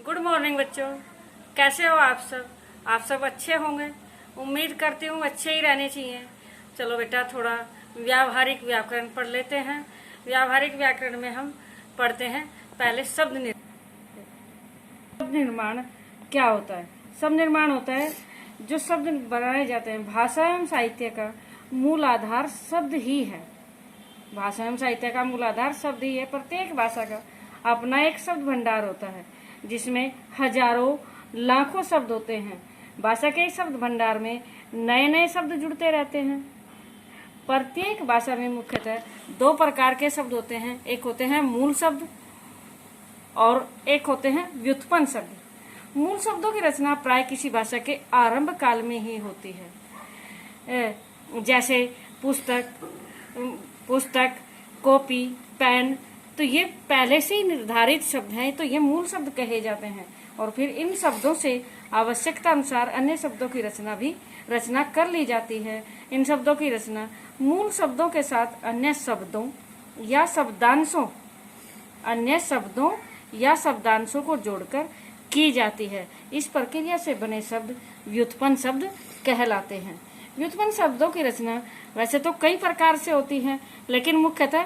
Good morning बच्चों, कैसे हो आप सब? आप सब अच्छे होंगे। उम्मीद करती हूँ अच्छे ही रहने चाहिए। चलो बेटा, थोड़ा व्यावहारिक व्याकरण पढ़ लेते हैं। व्यावहारिक व्याकरण में हम पढ़ते हैं पहले शब्द निर्माण क्या होता है। शब्द निर्माण होता है जो शब्द बनाए जाते हैं। भाषा एवं साहित्य का मूल आधार शब्द ही है। भाषा एवं साहित्य का मूल आधार शब्द ही है। प्रत्येक भाषा का अपना एक शब्द भंडार होता है जिसमें हजारों लाखों शब्द होते हैं। भाषा के शब्द भंडार में नए नए शब्द जुड़ते रहते हैं। प्रत्येक भाषा में मुख्यतः दो प्रकार के शब्द होते हैं। एक होते हैं मूल शब्द और एक होते हैं व्युत्पन्न शब्द। मूल शब्दों की रचना प्राय किसी भाषा के आरंभ काल में ही होती है। जैसे पुस्तक, कॉपी, पेन, तो ये पहले से ही निर्धारित शब्द हैं, तो ये मूल शब्द कहे जाते हैं। और फिर इन शब्दों से आवश्यकता अनुसार अन्य शब्दों की रचना कर ली जाती है। इन शब्दों की रचना मूल शब्दों के साथ अन्य शब्दों या शब्दांशों को जोड़कर की जाती है। इस प्रक्रिया से बने शब्द व्युत्पन्न शब्द कहलाते हैं। व्युत्पन्न शब्दों की रचना वैसे तो कई प्रकार से होती है, लेकिन मुख्यतः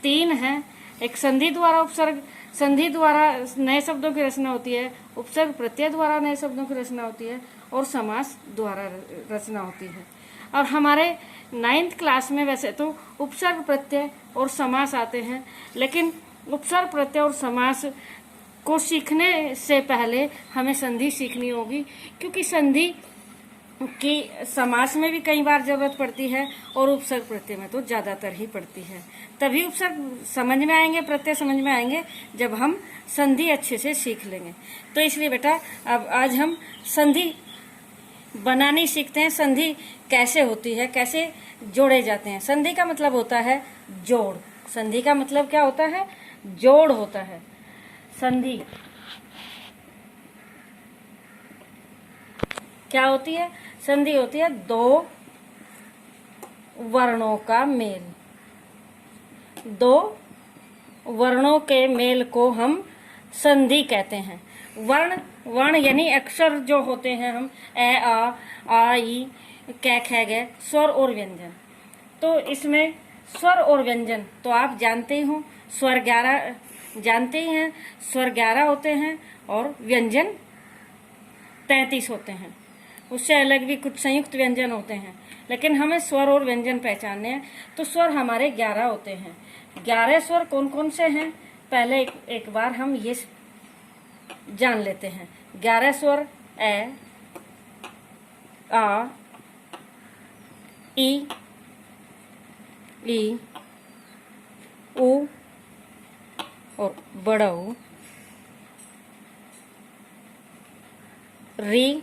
तीन हैं। एक संधि द्वारा उपसर्ग, संधि द्वारा नए शब्दों की रचना होती है, उपसर्ग प्रत्यय द्वारा नए शब्दों की रचना होती है, और समास द्वारा रचना होती है। और हमारे 9th क्लास में वैसे तो उपसर्ग प्रत्यय और समास आते हैं, लेकिन उपसर्ग प्रत्यय और समास को सीखने से पहले हमें संधि सीखनी होगी, क्योंकि संधि की समास में भी कई बार जरूरत पड़ती है और उपसर्ग प्रत्यय में तो ज्यादातर ही पड़ती है। तभी उपसर्ग समझ में आएंगे, प्रत्यय समझ में आएंगे जब हम संधि अच्छे से सीख लेंगे। तो इसलिए बेटा अब आज हम संधि बनानी सीखते हैं। संधि कैसे होती है, कैसे जोड़े जाते हैं। संधि का मतलब होता है जोड़। संधि का मतलब क्या होता है? जोड़ होता है। संधि क्या होती है? संधि होती है दो वर्णों का मेल। दो वर्णों के मेल को हम संधि कहते हैं। वर्ण यानी अक्षर जो होते हैं, हम ए, आ, ई, कै, ख, ग, स्वर और व्यंजन। तो इसमें स्वर और व्यंजन तो आप जानते ही हो, स्वर 11 जानते ही हैं। स्वर 11 होते हैं और व्यंजन 33 होते हैं। उससे अलग भी कुछ संयुक्त व्यंजन होते हैं, लेकिन हमें स्वर और व्यंजन पहचानने हैं। तो स्वर हमारे 11 होते हैं। 11 स्वर कौन कौन से हैं? पहले एक बार हम ये जान लेते हैं। 11 स्वर ए, आ, ई, उ और बड़ा ऊ, री,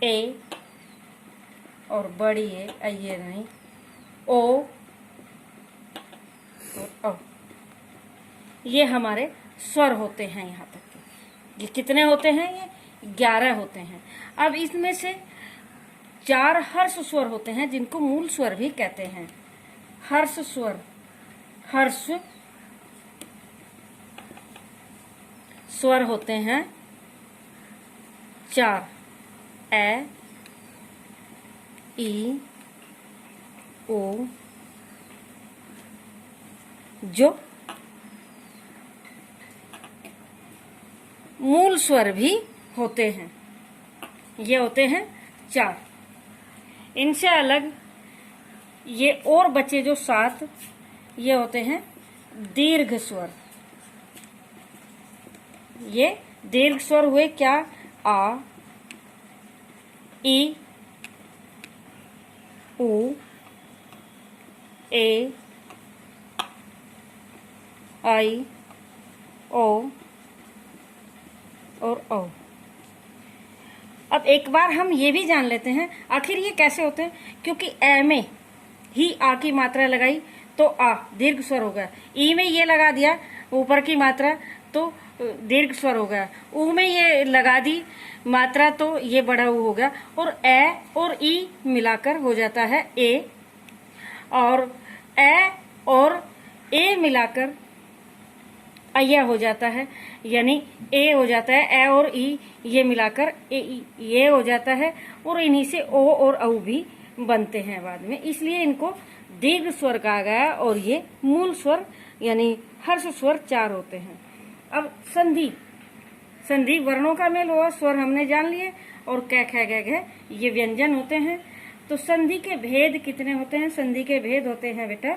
ए और बड़ी ए, ये नहीं, ओ और औ। ये हमारे स्वर होते हैं। यहाँ तक के ये कितने होते हैं? ये 11 होते हैं। अब इसमें से 4 हर्ष स्वर होते हैं जिनको मूल स्वर भी कहते हैं। हर्ष स्वर, हर्ष स्वर होते हैं 4, ए, ई, ओ, जो मूल स्वर भी होते हैं। ये होते हैं 4। इनसे अलग ये और बचे जो 7, ये होते हैं दीर्घ स्वर। ये दीर्घ स्वर हुए क्या? आ, ई, उ, ए, आई, ओ और औ। अब एक बार हम ये भी जान लेते हैं आखिर ये कैसे होते हैं। क्योंकि ए में ही आ की मात्रा लगाई तो आ दीर्घ स्वर हो गया। ई में ये लगा दिया ऊपर की मात्रा तो दीर्घ स्वर हो गया। ऊ में ये लगा दी मात्रा तो ये बड़ा ऊ हो गया। और ए और ई मिलाकर हो जाता है ए, और ए और ए मिलाकर अया हो जाता है, यानी ए हो जाता है, ए और ई ये मिलाकर ये हो जाता है, और इन्हीं से ओ और औ भी बनते हैं बाद में, इसलिए इनको दीर्घ स्वर कहा गया। और ये मूल स्वर यानी हर्ष स्वर 4 होते हैं। अब संधि, संधि वर्णों का मेल हुआ, स्वर हमने जान लिए, और क ख ग घ ये व्यंजन होते हैं। तो संधि के भेद कितने होते हैं? संधि के भेद होते हैं बेटा,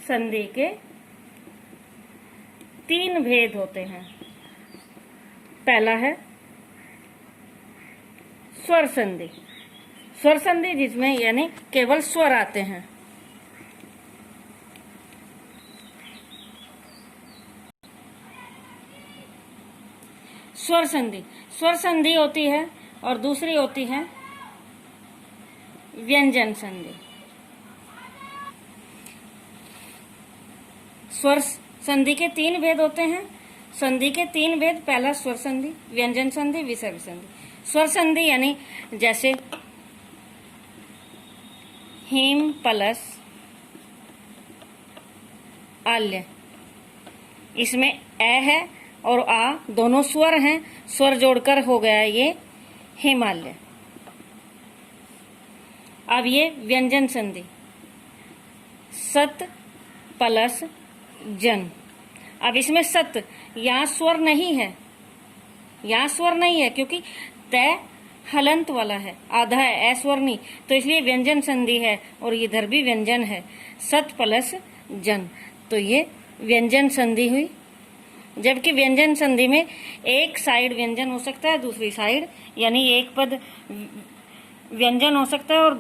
संधि के 3 भेद होते हैं। पहला है स्वर संधि, स्वर संधि जिसमें यानी केवल स्वर आते हैं। स्वर संधि, स्वर संधि होती है, और दूसरी होती है व्यंजन संधि। स्वर संधि के 3 भेद होते हैं। संधि के 3 भेद, पहला स्वर संधि, व्यंजन संधि, विसर्ग संधि। स्वर संधि यानी जैसे हिम प्लस आल्य, इसमें ए है और आ दोनों स्वर हैं, स्वर जोड़कर हो गया ये हिमालय। अब ये व्यंजन संधि, सत प्लस जन। अब इसमें सत, यहाँ स्वर नहीं है, यहाँ स्वर नहीं है क्योंकि तय हलंत वाला है, आधा है, स्वर नहीं, तो इसलिए व्यंजन संधि है, और इधर भी व्यंजन है, सत प्लस जन, तो ये व्यंजन संधि हुई। जबकि व्यंजन संधि में एक साइड व्यंजन हो सकता है, दूसरी साइड यानी एक पद व्यंजन हो सकता है और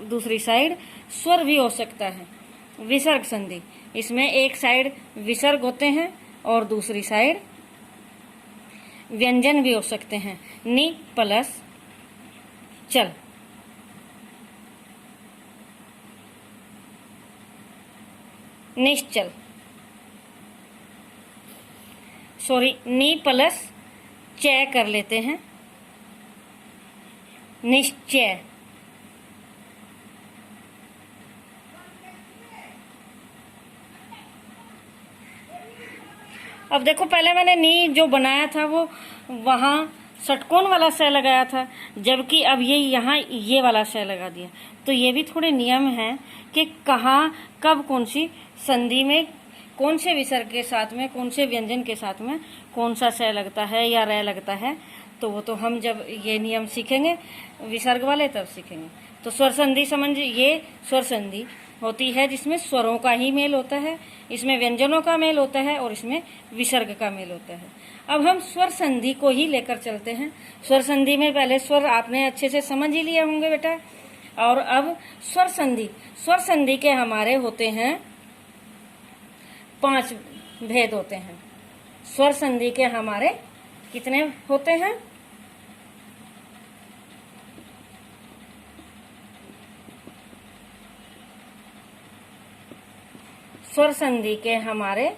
दूसरी साइड स्वर भी हो सकता है। विसर्ग संधि, इसमें एक साइड विसर्ग होते हैं और दूसरी साइड व्यंजन भी हो सकते हैं। नि प्लस चल, निश्चल, सॉरी नी प्लस चय कर लेते हैं, निश्चय। अब देखो, पहले मैंने नी जो बनाया था वो वहां षटकोण वाला स लगाया था, जबकि अब ये यहाँ ये वाला स लगा दिया। तो ये भी थोड़े नियम हैं कि कहाँ कब कौन सी संधि में कौन से विसर्ग के साथ में, कौन से व्यंजन के साथ में कौन सा स लगता है या र लगता है। तो वो तो हम जब ये नियम सीखेंगे विसर्ग वाले तब सीखेंगे। तो स्वर संधि समझ, ये स्वर संधि होती है जिसमें स्वरों का ही मेल होता है, इसमें व्यंजनों का मेल होता है और इसमें विसर्ग का मेल होता है। अब हम स्वर संधि को ही लेकर चलते हैं। स्वर संधि में पहले स्वर आपने अच्छे से समझ ही लिए होंगे बेटा। और अब स्वर संधि, स्वर संधि के हमारे होते हैं 5 भेद होते हैं। स्वर संधि के हमारे कितने होते हैं? स्वर संधि के हमारे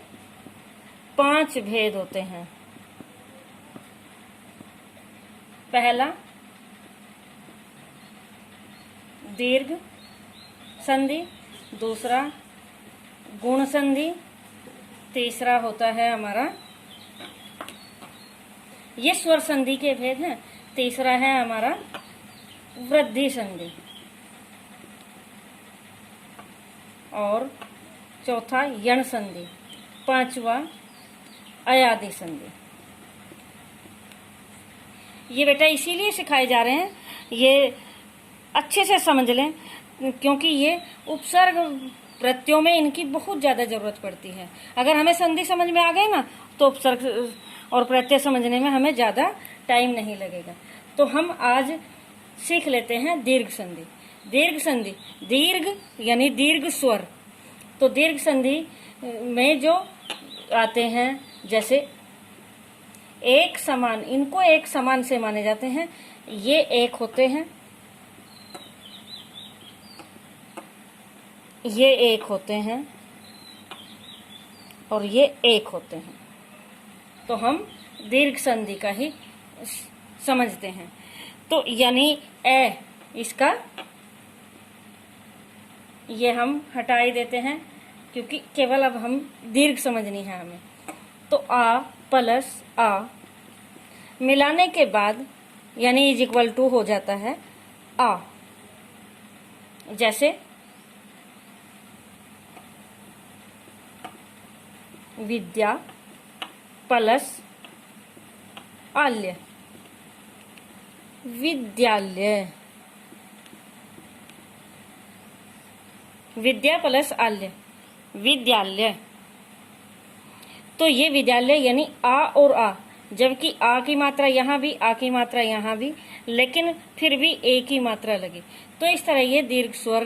5 भेद होते हैं। पहला दीर्घ संधि, दूसरा गुण संधि, तीसरा होता है हमारा, ये स्वर संधि के भेद हैं। तीसरा है हमारा वृद्धि संधि, और चौथा यण संधि, पांचवा अयादि संधि। ये बेटा इसीलिए सिखाए जा रहे हैं, ये अच्छे से समझ लें, क्योंकि ये उपसर्ग प्रत्ययों में इनकी बहुत ज्यादा जरूरत पड़ती है। अगर हमें संधि समझ में आ गई ना, तो उपसर्ग और प्रत्यय समझने में हमें ज्यादा टाइम नहीं लगेगा। तो हम आज सीख लेते हैं दीर्घ संधि। दीर्घ संधि, दीर्घ यानी दीर्घ स्वर। तो दीर्घ संधि में जो आते हैं, जैसे एक समान, इनको एक समान से माने जाते हैं। ये एक होते हैं, ये एक होते हैं, और ये एक होते हैं। तो हम दीर्घ संधि का ही समझते हैं। तो यानी ए, इसका ये हम हटा ही देते हैं, क्योंकि केवल अब हम दीर्घ समझनी है हमें। तो आ प्लस आ मिलाने के बाद यानी इज इक्वल टू हो जाता है आ। जैसे विद्या प्लस आल्य, विद्यालय, विद्या प्लस आल्य, विद्यालय। तो ये विद्यालय यानी आ और आ, जबकि आ की मात्रा यहाँ भी, आ की मात्रा यहाँ भी, लेकिन फिर भी ए की मात्रा लगी। तो इस तरह ये दीर्घ स्वर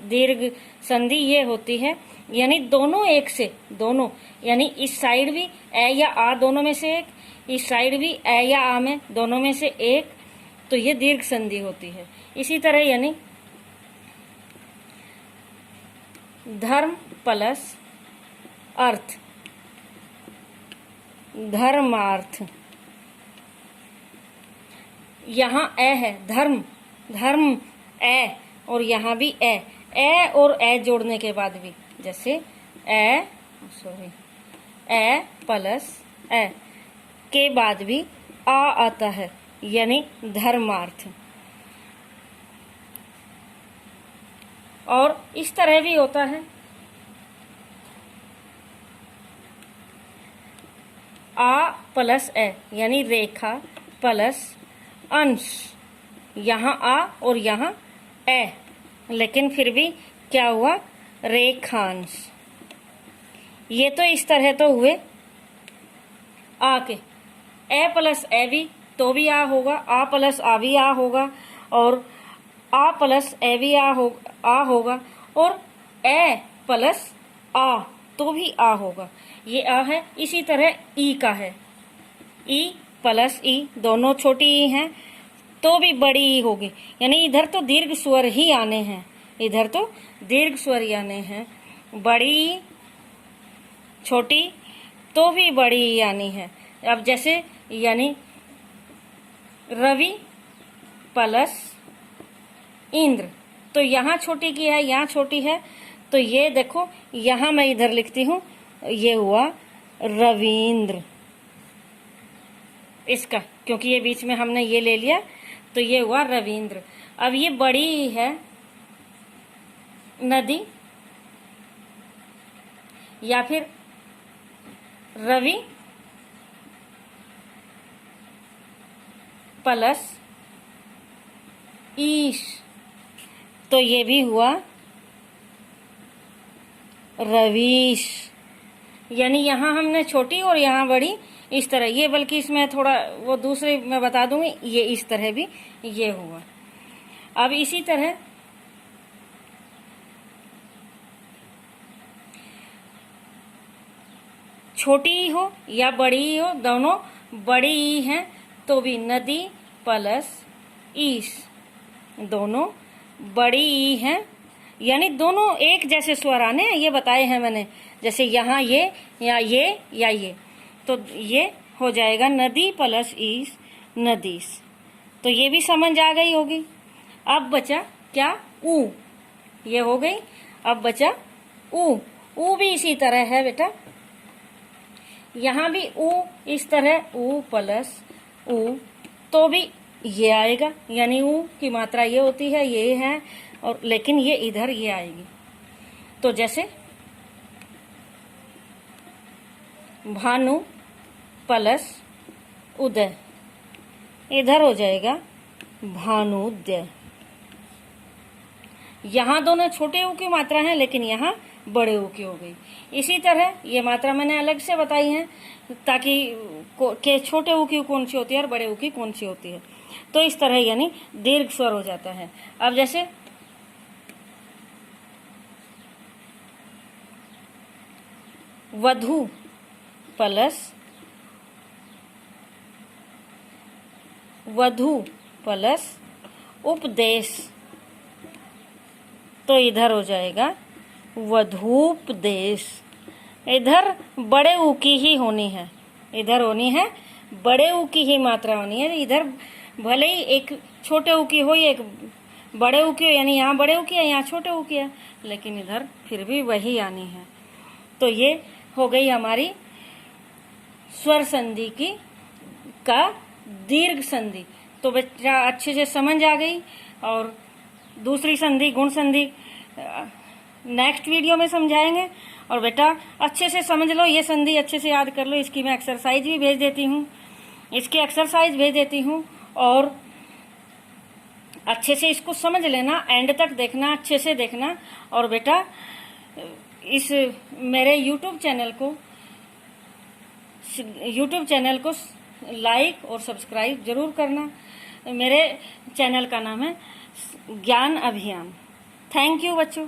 दीर्घ संधि ये होती है, यानी दोनों एक से, दोनों यानी इस साइड भी ए या आ दोनों में से एक, इस साइड भी ए या आ में दोनों में से एक, तो ये दीर्घ संधि होती है। इसी तरह यानी धर्म प्लस अर्थ, धर्मार्थ। यहाँ ए है, धर्म, धर्म ए, और यहाँ भी ए, ए और ए जोड़ने के बाद भी, जैसे ए प्लस ए के बाद भी आ आता है, यानी धर्मार्थ। और इस तरह भी होता है आ प्लस ए, यानी रेखा प्लस अंश। यहाँ आ और यहाँ ए, लेकिन फिर भी क्या हुआ, रेखांश। ये तो इस तरह तो हुए आ के, ए प्लस ए भी तो भी आ होगा, आ प्लस आ भी आ होगा, और आ प्लस ए भी आ होगा, और ए प्लस आ तो भी आ होगा, ये आ है। इसी तरह ई का है, ई प्लस ई दोनों छोटी ई हैं तो भी बड़ी ई होगी, यानी इधर तो दीर्घ स्वर ही आने हैं, इधर तो दीर्घ स्वर ही आने हैं। बड़ी छोटी तो भी बड़ी ई आनी है। अब जैसे यानी रवि प्लस इंद्र, तो यहाँ छोटी की है, यहाँ छोटी है, तो ये देखो यहाँ मैं इधर लिखती हूँ, ये हुआ रविंद्र इसका, क्योंकि ये बीच में हमने ये ले लिया, तो ये हुआ रविंद्र। अब ये बड़ी है नदी, या फिर रवि प्लस ईश, तो ये भी हुआ रवीश। यानी यहाँ हमने छोटी और यहाँ बड़ी, इस तरह ये, बल्कि इसमें थोड़ा वो दूसरे मैं बता दूंगी, ये इस तरह भी ये हुआ। अब इसी तरह छोटी हो या बड़ी हो, दोनों बड़ी हैं तो भी नदी प्लस ईश, दोनों बड़ी हैं, यानी दोनों एक जैसे स्वर आने, ये बताए हैं मैंने। जैसे यहाँ ये या ये, तो ये हो जाएगा नदी प्लस ईश, नदीस। तो ये भी समझ आ गई होगी। अब बचा क्या, ऊ, ये हो गई। अब बचा ऊ, ऊ भी इसी तरह है बेटा, यहाँ भी ऊ इस तरह, ऊ प्लस ऊ तो भी ये आएगा, यानी ऊ की मात्रा ये होती है, ये है, और लेकिन ये इधर ये आएगी। तो जैसे भानु प्लस उदय, इधर हो जाएगा भानुदय। यहाँ दोनों छोटे ऊ की मात्रा है, लेकिन यहाँ बड़े ऊ की हो गई। इसी तरह ये मात्रा मैंने अलग से बताई है, ताकि के छोटे ऊ की कौन सी होती है और बड़े ऊ की कौन सी होती है। तो इस तरह यानी दीर्घ स्वर हो जाता है। अब जैसे वधु प्लस उपदेश, तो इधर हो जाएगा वधूपदेश। इधर बड़े ऊ की ही होनी है, इधर होनी है बड़े ऊ की ही मात्रा होनी है। इधर भले ही एक छोटे ऊ की हो, एक बड़े ऊ की हो, यानी यहाँ बड़े ऊ की है, यहाँ छोटे ऊ की है, लेकिन इधर फिर भी वही आनी है। तो ये हो गई हमारी स्वर संधि का दीर्घ संधि। तो बेटा अच्छे से समझ आ गई। और दूसरी संधि गुण संधि नेक्स्ट वीडियो में समझाएंगे। और बेटा अच्छे से समझ लो, ये संधि अच्छे से याद कर लो। इसकी मैं एक्सरसाइज भी भेज देती हूँ, इसकी एक्सरसाइज भेज देती हूँ, और अच्छे से इसको समझ लेना, एंड तक देखना, अच्छे से देखना। और बेटा इस मेरे यूट्यूब चैनल को लाइक और सब्सक्राइब जरूर करना। मेरे चैनल का नाम है ज्ञान अभियान। थैंक यू बच्चों।